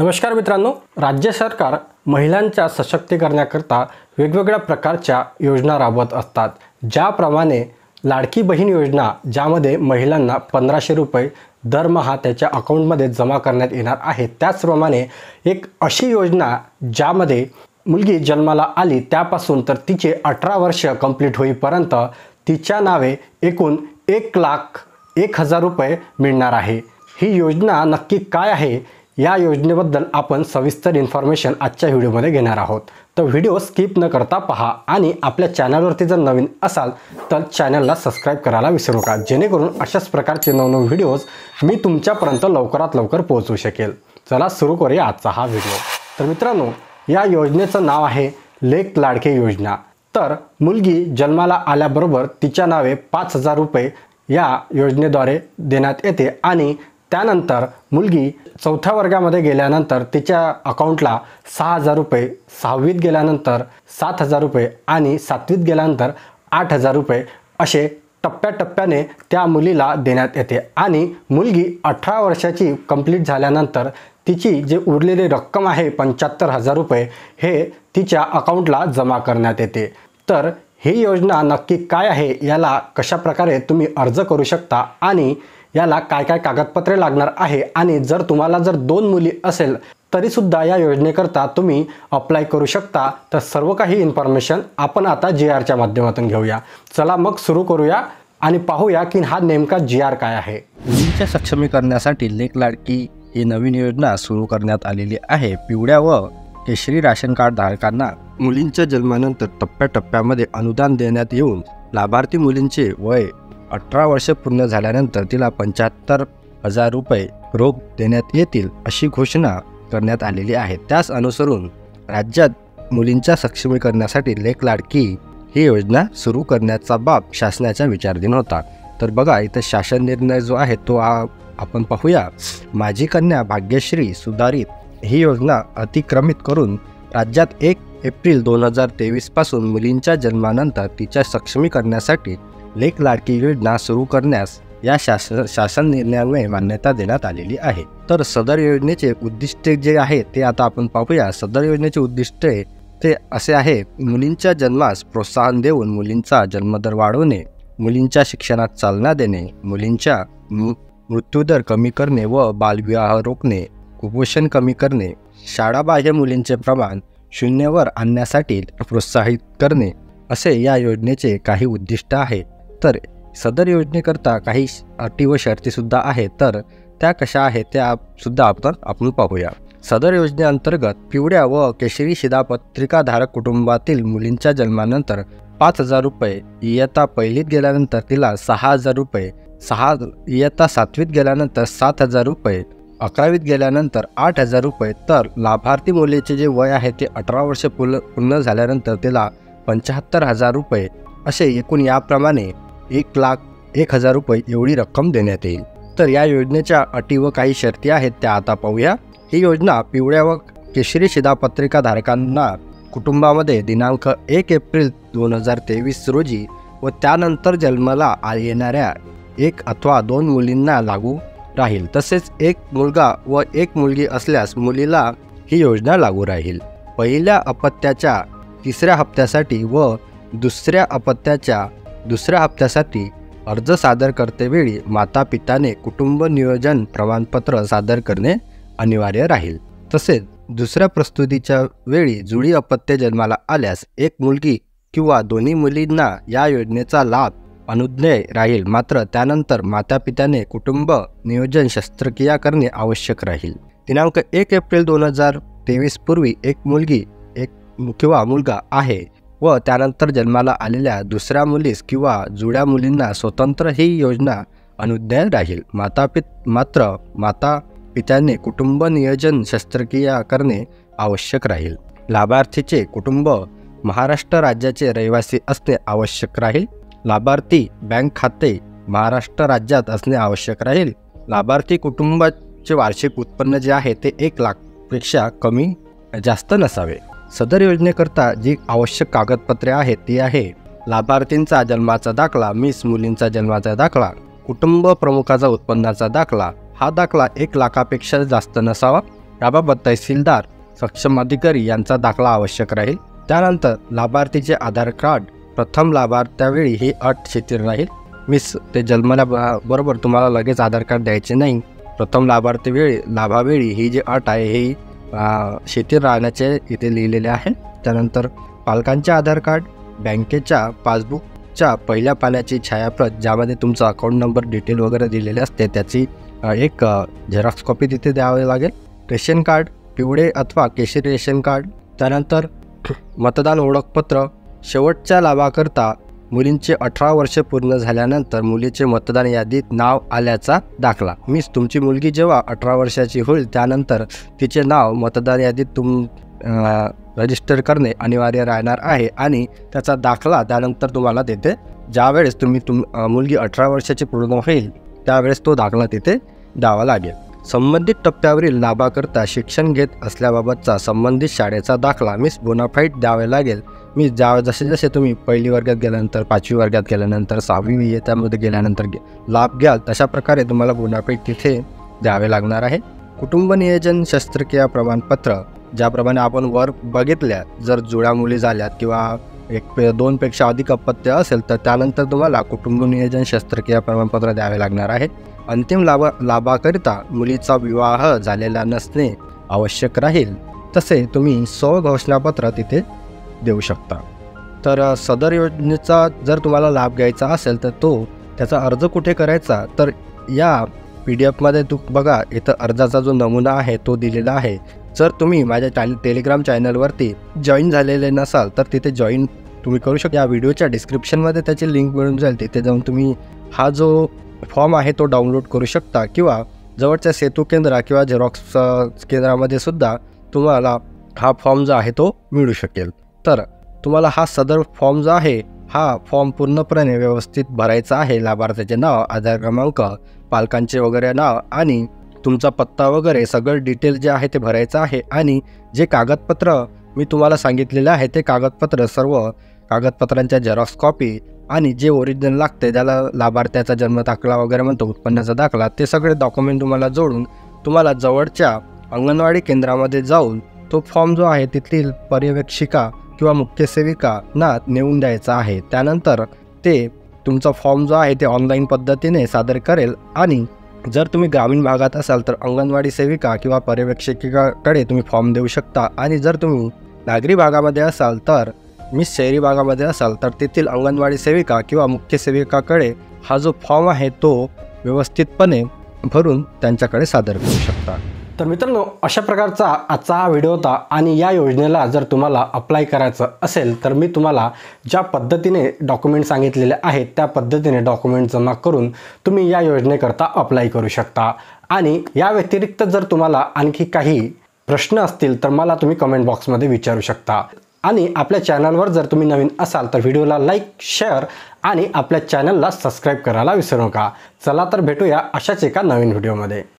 नमस्कार मित्रांनो, राज्य सरकार महिलांच्या सशक्तीकरणाकरता वेगवेगळ्या प्रकारच्या योजना राबवत असतात। ज्याप्रमाणे लाडकी बहीण योजना, ज्यामध्ये महिलांना 1500 रुपये दरमहा त्याच्या अकाउंटमध्ये जमा करण्यात येणार आहे, त्याचप्रमाणे एक अशी योजना ज्यामध्ये मुलगी जन्माला आली त्यापासून तर तिचे 18 वर्ष कंप्लीट होईपर्यंत तिच्या नावे एकूण 1,01,000 रुपये मिळणार आहे। ही योजना नक्की काय आहे या योजनेबद्दल आपण सविस्तर इन्फॉर्मेशन आजच्या व्हिडिओमध्ये घेणार आहोत। तर व्हिडिओ स्किप न करता पहा आणि आपल्या चॅनलवरती जर नवीन असाल तर चॅनलला सबस्क्राइब करायला विसरू नका, जेणेकरून अशाच प्रकारचे नवनवीन व्हिडिओज मी तुमच्यापर्यंत लवकरात लवकर पोहोचवू शकेल। चला सुरू करूया आजचा हा व्हिडिओ। तर मित्रांनो, या योजनेचं नाव आहे लेक लाडकी योजना। तर मुलगी जन्माला आल्याबरोबर तिच्या नावे 5,000 रुपये या योजनेद्वारे देण्यात येते आणि त्यानंतर मुलगी 4थ्या वर्गामध्ये गेल्यानंतर तिच्या अकाउंटला 6,000 रुपये, 6वीत गेल्यानंतर 7,000 रुपये आणि 7वीत गेल्यानंतर 8,000 रुपये असे टप्प्याटप्प्याने त्या मुलीला देण्यात येते आणि मुलगी 18 वर्षाची कंप्लीट झाल्यानंतर तिची जे उरलेली रक्कम आहे 75,000 रुपये हे तिच्या अकाउंटला जमा करण्यात येते। तर ही योजना नक्की काय आहे, याला कशा प्रकारे तुम्ही अर्ज करू शकता आणि याला काय काय कागदपत्रे लागणार आहे आणि जर तुम्हाला 2 मुली असेल तरी सुद्धा या योजनेकरता तुम्ही अप्लाय करू शकता। तर सर्व काही इन्फॉर्मेशन आपण आता GRच्या माध्यमातून घेऊया। चला मग सुरू करूया आणि पाहूया की हा नेमका GR काय आहे। मुलींच्या सक्षमीकरणासाठी लेक लाडकी ही नवीन योजना सुरू करण्यात आलेली आहे। पिवळ्या व केशरी राशन कार्ड धारकांना मुलींच्या जन्मानंतर टप्प्याटप्प्यामध्ये अनुदान देण्यात येऊन लाभार्थी मुलींचे वय 18 वर्ष पूर्ण झाल्यानंतर तिला 75,000 रुपये रोख देण्यात येतील अशी घोषणा करण्यात आलेली आहे। त्यास अनुसरून राज्यात मुलींच्या सक्षमीकरणासाठी लेक लाडकी ही योजना सुरू करण्याचा बाब शासनाच्या विचाराधीन होता। तर बघा, इथं शासन निर्णय जो आहे तो आपण पाहूया। माझी कन्या भाग्यश्री सुधारित ही योजना अतिक्रमित करून राज्यात 1 एप्रिल 2023 पासून मुलींच्या जन्मानंतर तिच्या सक्षमीकरणासाठी लेक लाडकी योजना सुरू करण्यास या शासन निर्णयामुळे मान्यता देण्यात आलेली आहे। तर सदर योजनेचे उद्दिष्ट जे आहे ते आता आपण पाहूया। सदर योजनेचे उद्दिष्ट ते असे आहे: मुलींच्या जन्मास प्रोत्साहन देऊन मुलींचा जन्मदर वाढवणे, मुलींच्या शिक्षणात चालना देणे, मुलींच्या मृत्यूदर कमी करणे व बालविवाह रोखणे, कुपोषण कमी करणे, शाळाबाह्य मुलींचे प्रमाण 0वर आणण्यासाठी प्रोत्साहित करणे असे या योजनेचे काही उद्दिष्ट आहे। तर सदर योजनेकरता काही अटी व शर्ती सुद्धा आहेत, तर त्या कशा आहेत त्या सुद्धा आपण पाहूया। सदर योजनेअंतर्गत पिवळ्या व केशरी शिधापत्रिका धारक कुटुंबातील मुलींच्या जन्मानंतर 5,000 रुपये, इयत्ता 1लीत गेल्यानंतर तिला 6,000 रुपये, इयत्ता 7वीत गेल्यानंतर 7,000 रुपये, 11वीत गेल्यानंतर 8,000 रुपये, तर लाभार्थी मुलीचे जे वय आहे ते 18 वर्ष पूर्ण झाल्यानंतर तिला 75,000 रुपये असे एकूण याप्रमाणे 1,01,000 रुपये एवढी रक्कम देण्यात येईल। तर या योजनेच्या अटी व काही शर्ती आहेत त्या आता पाहूया। ही योजना पिवळ्या व केशरी शिधापत्रिका धारकांना कुटुंबामध्ये दिनांक 1 एप्रिल 2023 रोजी व त्यानंतर जन्माला येणाऱ्या 1 अथवा 2 मुलींना लागू राहील। तसेच 1 मुलगा व 1 मुलगी असल्यास मुलीला ही योजना लागू राहील। पहिल्या अपत्याच्या 3ऱ्या हप्त्यासाठी व दुसऱ्या अपत्याच्या 2ऱ्या हप्त्यासाठी अर्ज सादर करतेवेळी माता पिताने कुटुंब नियोजन प्रमाणपत्र सादर करणे अनिवार्य राहील। तसेच दुसऱ्या प्रस्तुतीच्या वेळी जुळी अपत्य जन्माला आल्यास 1 मुलगी किंवा दोन्ही मुलींना या योजनेचा लाभ अनुज्ञेय राहील, मात्र त्यानंतर माता पित्याने कुटुंब नियोजन शस्त्रक्रिया करणे आवश्यक राहील। दिनांक 1 एप्रिल 2023 पूर्वी 1 मुलगी किंवा मुलगा आहे व त्यानंतर जन्माला आलेल्या दुसऱ्या मुलीस किंवा जुळ्या मुलींना स्वतंत्र ही योजना अनुज्ञेय राहील, मात्र माता पित्याने कुटुंब नियोजन शस्त्रक्रिया करणे आवश्यक राहील। लाभार्थीचे कुटुंब महाराष्ट्र राज्याचे रहिवासी असणे आवश्यक राहील। लाभार्थी बँक खाते महाराष्ट्र राज्यात असणे आवश्यक राहील। लाभार्थी कुटुंबाचे वार्षिक उत्पन्न जे आहे ते 1 लाखपेक्षा जास्त नसावे। सदर योजनेकरता जी आवश्यक कागदपत्रे आहेत ती आहे: लाभार्थींचा जन्माचा दाखला, मिस मुलींचा जन्माचा दाखला, कुटुंब प्रमुखाचा उत्पन्नाचा दाखला, हा दाखला 1 लाखापेक्षा जास्त नसावा। याबाबत तहसीलदार सक्षम अधिकारी यांचा दाखला आवश्यक राहील. त्यानंतर लाभार्थीचे आधार कार्ड प्रथम लाभार्थ्यावेळी ही अट शिथिल राहील. ते जन्मल्याबरोबर तुम्हाला लगेच आधार कार्ड द्यायचे नाही. प्रथम लाभावेळी ही जी अट आहे ही शिथिल राहण्याचे इथे लिहिलेले आहे. त्यानंतर पालकांचे आधार कार्ड, बँकेच्या पासबुकच्या पहिल्या पानाची छायाप्रत ज्यामध्ये तुमचा अकाउंट नंबर डिटेल वगैरे दिलेले असते त्याची एक झेरॉक्स कॉपी तिथे द्यावी लागेल. रेशन कार्ड, पिवळे अथवा केशरी रेशन कार्ड. त्यानंतर मतदान ओळखपत्र. शेवटच्या लाभाकरता मुलींचे 18 वर्षे पूर्ण झाल्यानंतर मुलीचे मतदान यादीत नाव आल्याचा दाखला. तुमची मुलगी जेव्हा 18 वर्षाची होईल त्यानंतर तिचे नाव मतदान यादीत रजिस्टर करणे अनिवार्य राहणार आहे आणि त्याचा दाखला त्यानंतर तुम्हाला तिथे ज्यावेळेस मुलगी 18 वर्षाची पूर्ण होईल त्यावेळेस तो दाखला तिथे द्यावा लागेल. संबंधित टप्प्यावरील लाभाकरता शिक्षण घेत असल्याबाबतचा संबंधित शाळेचा दाखला बोनाफाईड द्यावे लागेल. जसे तुम्ही पहिली वर्गात गेल्यानंतर, 5वी वर्गात गेल्यानंतर, 6वी इयत्तेमध्ये गेल्यानंतर लाभ घ्याल तशा प्रकारे तुम्हाला बोनाफाईड तिथे द्यावे लागणार आहे. कुटुंब नियोजन शस्त्रक्रिया प्रमाणपत्र. ज्याप्रमाणे आपण वर बघितल्या, जर जुळ्या मुली झाल्यात किंवा 2पेक्षा अधिक अपत्य असेल तर त्यानंतर तुम्हाला कुटुंब नियोजन शस्त्रक्रिया प्रमाणपत्र द्यावे लागणार आहे. अंतिम लाभाकरिता मुलीचा विवाह झालेला नसणे आवश्यक राहील. तसे तुम्ही स्वघोषणापत्र तिथे देऊ शकता. तर सदर योजनेचा जर तुम्हाला लाभ घ्यायचा असेल तर त्याचा अर्ज कुठे करायचा, तर या PDF मध्ये बघा इथं अर्जाचा जो नमुना आहे तो दिलेला आहे. जर तुम्ही माझ्या टेलिग्राम चॅनलवरती जॉईन झालेले नसाल तर तिथे जॉईन तुम्ही करू शकता. या व्हिडिओच्या डिस्क्रिप्शनमध्ये त्याची लिंक मिळून जाईल. तिथे जाऊन तुम्ही हा जो फॉर्म आहे तो डाउनलोड करू शकता किंवा जवळच्या सेतू केंद्र किंवा झेरॉक्स केंद्रामध्ये सुद्धा तुम्हाला हा फॉर्म जो आहे तो मिळू शकेल. तर तुम्हाला हा सदर फॉर्म जो आहे हा फॉर्म पूर्णपणे व्यवस्थित भरायचा आहे. लाभार्थ्याचे नाव, आधार क्रमांक, पालकांचे वगैरे नाव आणि तुमचा पत्ता वगैरे सगळं डिटेल जे आहे ते भरायचं आहे. आणि जे कागदपत्र मी तुम्हाला सांगितलेले आहे ते सर्व कागदपत्रांच्या झेरॉक्स कॉपी आणि जे ओरिजिनल लागते ज्याला लाभार्थ्याचा जन्म दाखला वगैरे म्हणतो, उत्पन्नाचा दाखला, ते सगळे डॉक्युमेंट तुम्हाला जोडून तुम्हाला जवळच्या अंगणवाडी केंद्रामध्ये जाऊन तो फॉर्म जो आहे तिथली पर्यवेक्षिका किंवा मुख्य सेविकांना नेऊन द्यायचा आहे. त्यानंतर ते तुमचा फॉर्म जो आहे ते ऑनलाईन पद्धतीने सादर करेल. आणि जर तुम्ही ग्रामीण भागात असाल तर अंगणवाडी सेविका किंवा पर्यवेक्षिकेकडे तुम्ही फॉर्म देऊ शकता. आणि जर तुम्ही नागरी भागामध्ये असाल तर शहरी भागामध्ये असाल तर तेथील अंगणवाडी सेविका किंवा मुख्य सेविकाकडे हा जो फॉर्म आहे तो व्यवस्थितपणे भरून त्यांच्याकडे सादर करू शकता. तर मित्रांनो, अशा प्रकारचा आजचा हा व्हिडिओ होता. आणि या योजनेला जर तुम्हाला अप्लाय करायचं असेल तर मी तुम्हाला ज्या पद्धतीने डॉक्युमेंट सांगितलेले आहेत त्या पद्धतीने डॉक्युमेंट जमा करून तुम्ही या योजनेकरता अप्लाय करू शकता. आणि या व्यतिरिक्त जर तुम्हाला आणखी काही प्रश्न असतील तर मला तुम्ही कमेंट बॉक्समध्ये विचारू शकता. आणि आपल्या चॅनलवर जर तुम्ही नवीन असाल तर व्हिडिओला लाईक, शेअर आणि आपल्या चॅनलला सबस्क्राईब करायला विसरू नका. चला तर भेटूया अशाच एका नवीन व्हिडिओमध्ये.